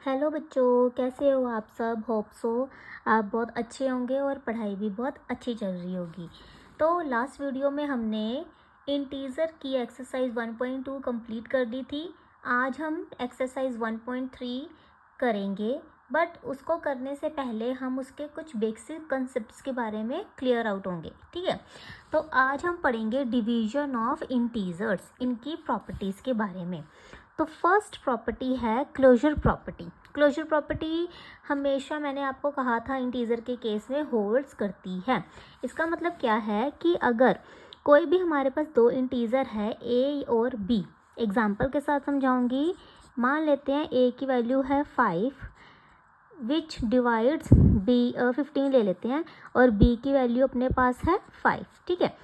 Hello बच्चों, कैसे हो आप सब। होप सो आप बहुत अच्छे होंगे और पढ़ाई भी बहुत अच्छी चल रही होगी। तो लास्ट वीडियो में हमने इंटीजर की एक्सरसाइज 1.2 कंप्लीट कर दी थी। आज हम एक्सरसाइज 1.3 करेंगे, बट उसको करने से पहले हम उसके कुछ बेसिक कंसेप्ट्स के बारे में क्लियर आउट होंगे। ठीक है, तो आज हम पढ़ेंगे डिवीजन ऑफ इंटीजर्स, इनकी प्रॉपर्टीज़ के बारे में। तो फर्स्ट प्रॉपर्टी है क्लोजर प्रॉपर्टी। क्लोजर प्रॉपर्टी हमेशा मैंने आपको कहा था इंटीजर के केस में होल्ड्स करती है। इसका मतलब क्या है कि अगर कोई भी हमारे पास दो इंटीजर है ए और बी, एग्जाम्पल के साथ समझाऊंगी। मान लेते हैं ए की वैल्यू है 5 विच डिवाइड्स बी, 15 ले लेते हैं, और बी की वैल्यू अपने पास है 5। ठीक है,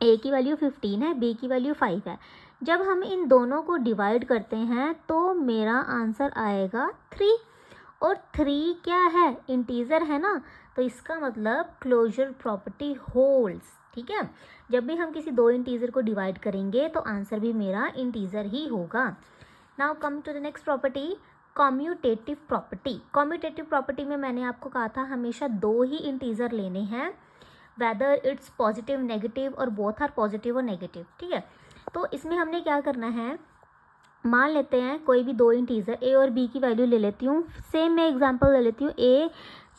ए की वैल्यू 15 है, बी की वैल्यू 5 है। जब हम इन दोनों को डिवाइड करते हैं तो मेरा आंसर आएगा 3, और 3 क्या है, इंटीजर है ना, तो इसका मतलब क्लोजर प्रॉपर्टी होल्ड्स। ठीक है, जब भी हम किसी दो इंटीजर को डिवाइड करेंगे तो आंसर भी मेरा इंटीजर ही होगा। Now come to the next property, commutative property. Commutative property में मैंने आपको कहा था हमेशा दो ही इंटीजर लेने हैं, वेदर इट्स पॉजिटिव नेगेटिव और बोथ आर पॉजिटिव और नेगेटिव। ठीक है, तो इसमें हमने क्या करना है, मान लेते हैं कोई भी दो इंटीजर ए और बी की वैल्यू ले लेती हूँ। सेम मैं एग्जांपल ले लेती हूँ, A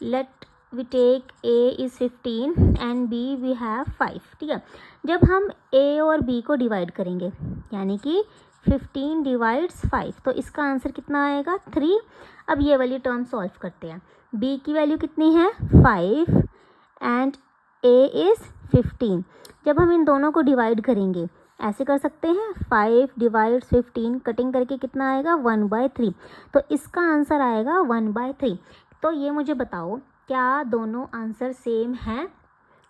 let we take A is 15 and B we have 5। ठीक है, जब हम ए और बी को डिवाइड करेंगे यानी कि 15 डिवाइड्स 5, तो इसका आंसर कितना आएगा 3। अब ये वाली टर्म सॉल्व करते हैं। बी की वैल्यू कितनी है 5 एंड ए इज़ 15। जब हम इन दोनों को डिवाइड करेंगे ऐसे कर सकते हैं, 5 डिवाइड्स 15, कटिंग करके कितना आएगा 1/3, तो इसका आंसर आएगा 1/3। तो ये मुझे बताओ क्या दोनों आंसर सेम हैं?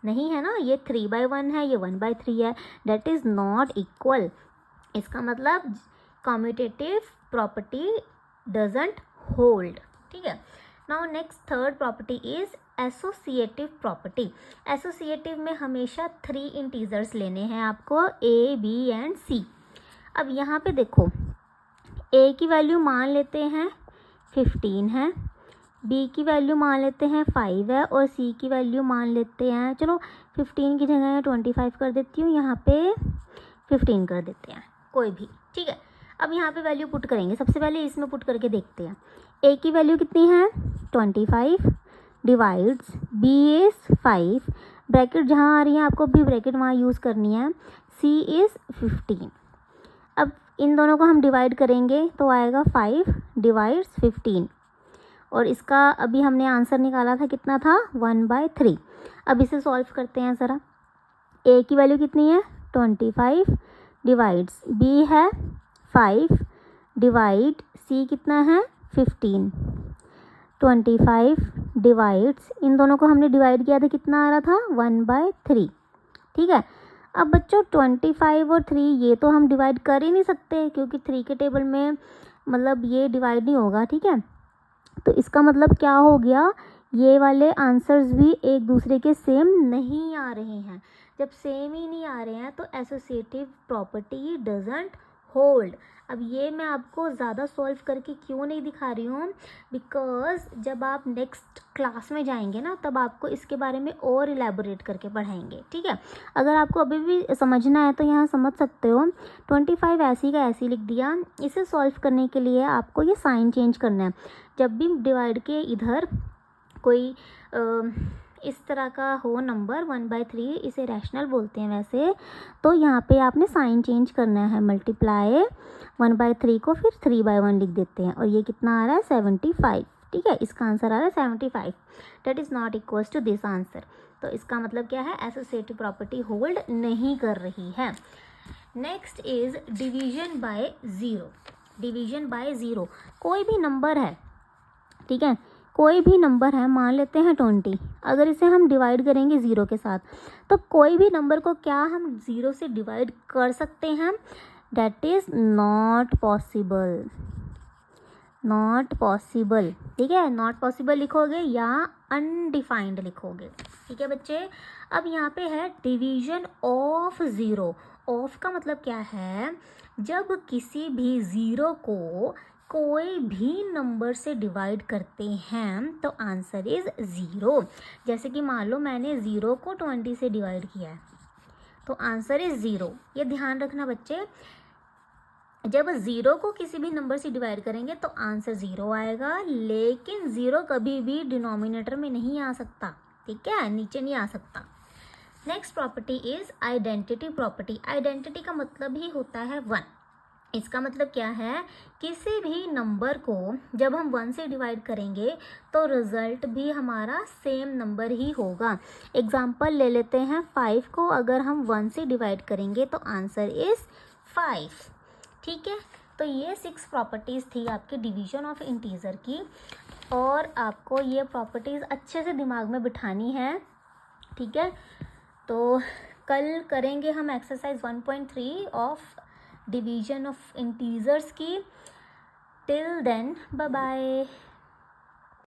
नहीं है ना, ये 3/1 है, ये 1/3 है, डेट इज़ नॉट इक्वल। इसका मतलब कॉम्यूटेटिव प्रॉपर्टी डजंट होल्ड। ठीक है, now next third property is associative property. Associative में हमेशा 3 इंटीजर्स लेने हैं आपको, ए बी एंड सी। अब यहाँ पे देखो, ए की वैल्यू मान लेते हैं 15 है, बी की वैल्यू मान लेते हैं 5 है, और सी की वैल्यू मान लेते हैं, चलो 15 की जगह 25 कर देती हूँ, यहाँ पे 15 कर देते हैं, कोई भी। ठीक है, अब यहाँ पे वैल्यू पुट करेंगे। सबसे पहले इसमें पुट करके देखते हैं। ए की वैल्यू कितनी है 25 डिवाइड्स बी इज़ 5, ब्रैकेट जहाँ आ रही है आपको भी ब्रैकेट वहाँ यूज़ करनी है, सी इज़ 15। अब इन दोनों को हम डिवाइड करेंगे तो आएगा 5 डिवाइड्स 15, और इसका अभी हमने आंसर निकाला था, कितना था 1/3। अब इसे सॉल्व करते हैं ज़रा। ए की वैल्यू कितनी है 25 डिवाइड्स बी है 5 डिवाइड सी कितना है 15, 25 डिवाइड्स, इन दोनों को हमने डिवाइड किया था, कितना आ रहा था 1/3। ठीक है, अब बच्चों 25 और 3 ये तो हम डिवाइड कर ही नहीं सकते क्योंकि 3 के टेबल में मतलब ये डिवाइड नहीं होगा। ठीक है, तो इसका मतलब क्या हो गया, ये वाले आंसर्स भी एक दूसरे के सेम नहीं आ रहे हैं। जब सेम ही नहीं आ रहे हैं तो एसोसिएटिव प्रॉपर्टी डजंट होल्ड। अब ये मैं आपको ज़्यादा सॉल्व करके क्यों नहीं दिखा रही हूँ, बिकॉज जब आप नेक्स्ट क्लास में जाएंगे ना तब आपको इसके बारे में और इलेबोरेट करके पढ़ाएंगे। ठीक है, अगर आपको अभी भी समझना है तो यहाँ समझ सकते हो। 25 ऐसी का ऐसी लिख दिया। इसे सॉल्व करने के लिए आपको ये साइन चेंज करना है। जब भी डिवाइड के इधर कोई इस तरह का हो नंबर 1/3, इसे रैशनल बोलते हैं वैसे, तो यहाँ पे आपने साइन चेंज करना है, मल्टीप्लाई 1/3 को फिर 3/1 लिख देते हैं, और ये कितना आ रहा है 75। ठीक है, इसका आंसर आ रहा है 75, that is not equals to this answer. तो इसका मतलब क्या है, एसोसिएटिव प्रॉपर्टी होल्ड नहीं कर रही है। Next is division by zero. Division by zero, कोई भी नंबर है, ठीक है, कोई भी नंबर है, मान लेते हैं 20, अगर इसे हम डिवाइड करेंगे ज़ीरो के साथ तो कोई भी नंबर को क्या हम ज़ीरो से डिवाइड कर सकते हैं, date is not possible. Not possible, ठीक है, नॉट पॉसिबल लिखोगे या अनडिफाइंड लिखोगे। ठीक है बच्चे, अब यहाँ पे है डिवीजन ऑफ ज़ीरो। ऑफ का मतलब क्या है, जब किसी भी ज़ीरो को कोई भी नंबर से डिवाइड करते हैं तो आंसर इज़ 0। जैसे कि मान लो मैंने 0 को 20 से डिवाइड किया है तो आंसर इज़ 0। ये ध्यान रखना बच्चे, जब 0 को किसी भी नंबर से डिवाइड करेंगे तो आंसर 0 आएगा, लेकिन 0 कभी भी डिनोमिनेटर में नहीं आ सकता, ठीक है, नीचे नहीं आ सकता। Next property is identity property. Identity का मतलब ही होता है 1। इसका मतलब क्या है, किसी भी नंबर को जब हम 1 से डिवाइड करेंगे तो रिजल्ट भी हमारा सेम नंबर ही होगा। एग्जाम्पल ले लेते हैं, 5 को अगर हम 1 से डिवाइड करेंगे तो आंसर इज़ 5, ठीक है। तो ये 6 प्रॉपर्टीज़ थी आपके डिवीजन ऑफ इंटीजर की, और आपको ये प्रॉपर्टीज़ अच्छे से दिमाग में बिठानी है, ठीक है। तो कल करेंगे हम exercise 1.3 of division of integers की। Till then bye bye.